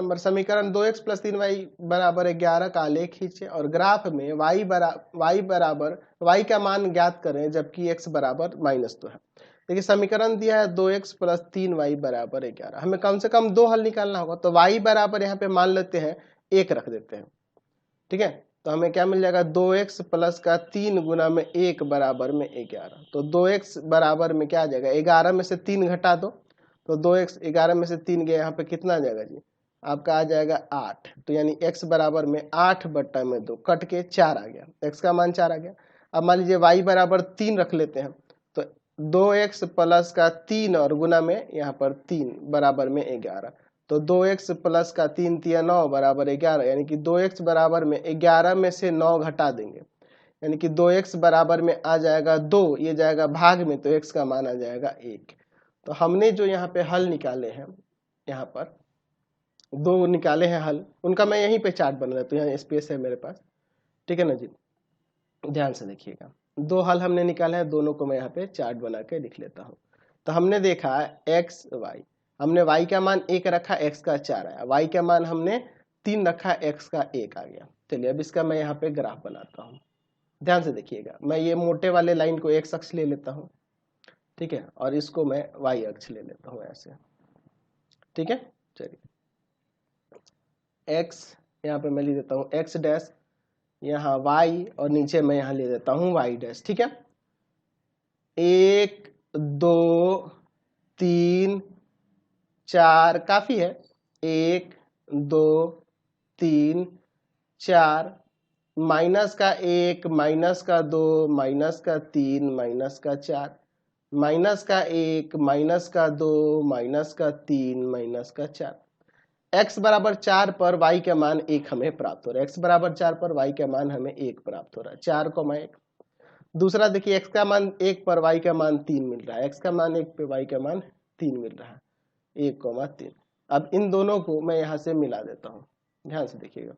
Number समीकरण 2x plus 3y बराबर 11 का आलेख खींचे और ग्राफ में y का मान ज्ञात करें जबकि x बराबर -2 है। देखिए समीकरण दिया है 2x प्लस 3y बराबर 11, हमें कम से कम दो हल निकालना होगा। तो y बराबर यहाँ पे मान लेते हैं 1 रख देते हैं, ठीक है। तो हमें क्या मिल जाएगा 2x प्लस का 3 गुना में 1 बराबर में 11। तो 2x बराबर में क्या आ जाएगा, 11 में से 3 घटा दो तो 2x 11 में से 3 गया, यहाँ पे कितना आ जाएगा जी, आपका आ जाएगा 8। तो यानी x बराबर में 8/2 कट के 4 आ गया, x का मान 4 आ गया। अब मान लीजिए y बराबर 3 रख लेते हैं, तो 2x प्लस का 3 और गुना में यहाँ पर 3 बराबर में 11। तो 2x प्लस का 3 तिया 9 बराबर 11, यानी कि 2x बराबर में 11 में से 9 घटा देंगे, यानी कि 2x बराबर में आ जाएगा 2, ये जाएगा भाग में, तो x का मान आ जाएगा 1। तो हमने जो यहाँ पे हल निकाले हैं, यहाँ पर दो निकाले हैं हल, उनका मैं यहीं पे चार्ट बना देता हूँ, यहाँ स्पेस है मेरे पास, ठीक है ना जी। ध्यान से देखिएगा, दो हल हमने निकाले हैं, दोनों को मैं यहाँ पे चार्ट बना के लिख लेता हूँ। तो हमने देखा एक्स वाई, हमने y का मान 1 रखा, x का 4 आया, y का मान हमने 3 रखा, x का 1 आ गया। चलिए अब इसका मैं यहाँ पे ग्राफ बनाता हूँ। ध्यान से देखिएगा, मैं ये मोटे वाले लाइन को x अक्ष ले लेता हूँ, ठीक है, और इसको मैं y अक्ष ले लेता हूँ ऐसे, ठीक है। चलिए x यहाँ पे मैं ले देता हूँ x डैश, यहाँ y और नीचे मैं यहाँ ले देता हूँ y डैश, ठीक है। 1 2 3 4 काफी है, 1 2 3 4, माइनस का 1 माइनस का 2 माइनस का 3 माइनस का 4, माइनस का 1 माइनस का 2 माइनस का 3 माइनस का 4। x बराबर 4 पर y का मान 1 हमें प्राप्त हो रहा है, x बराबर 4 पर y का मान हमें 1 प्राप्त हो रहा है, 4,1। दूसरा देखिए x का मान 1 पर y का मान 3 मिल रहा है, x का मान 1 पे y का मान 3 मिल रहा है, 1,3। अब इन दोनों को मैं यहाँ से मिला देता हूँ, ध्यान से देखिएगा,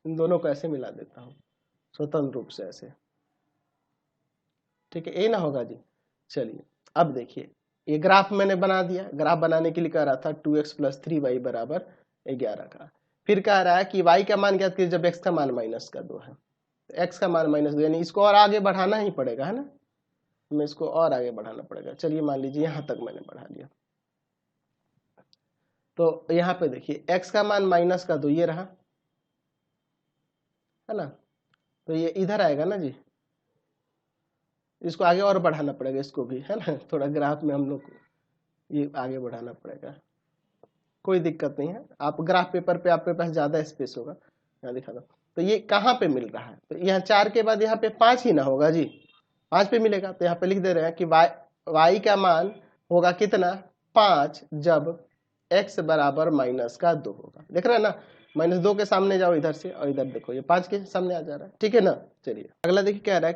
इन दोनों को ऐसे मिला देता हूँ स्वतंत्र रूप से ऐसे, ठीक है, ये ना होगा जी। चलिए अब देखिए, ये ग्राफ मैंने बना दिया। ग्राफ बनाने के लिए कह रहा था 2x प्लस 3y बराबर 11 का, फिर कह रहा है कि y का मान ज्ञात कीजिए जब x का मान -2 है, तो x का मान -2, यानी इसको और आगे बढ़ाना ही पड़ेगा, है ना, मैं इसको और आगे बढ़ाना पड़ेगा। चलिए मान लीजिए यहाँ तक मैंने बढ़ा दिया, तो यहाँ पे देखिए x का मान -2 ये रहा, है ना, तो ये इधर आएगा ना जी, इसको आगे और बढ़ाना पड़ेगा, इसको भी, है ना, थोड़ा ग्राफ में हम लोग को ये आगे बढ़ाना पड़ेगा, कोई दिक्कत नहीं है। आप ग्राफ पेपर पे आपके पास ज्यादा स्पेस होगा, यहाँ दिखा दो। तो ये कहाँ पे मिल रहा है, तो यहाँ 4 के बाद यहाँ पे 5 ही ना होगा जी, 5 पे मिलेगा। तो यहाँ पे लिख दे रहे हैं कि y का मान होगा कितना, 5, जब x बराबर -2 होगा। देख रहे हैं ना, -2 के सामने जाओ इधर से और इधर देखो, ये 5 के सामने आ जा रहा है, ठीक है ना। चलिए अगला देखिए क्या रहा है,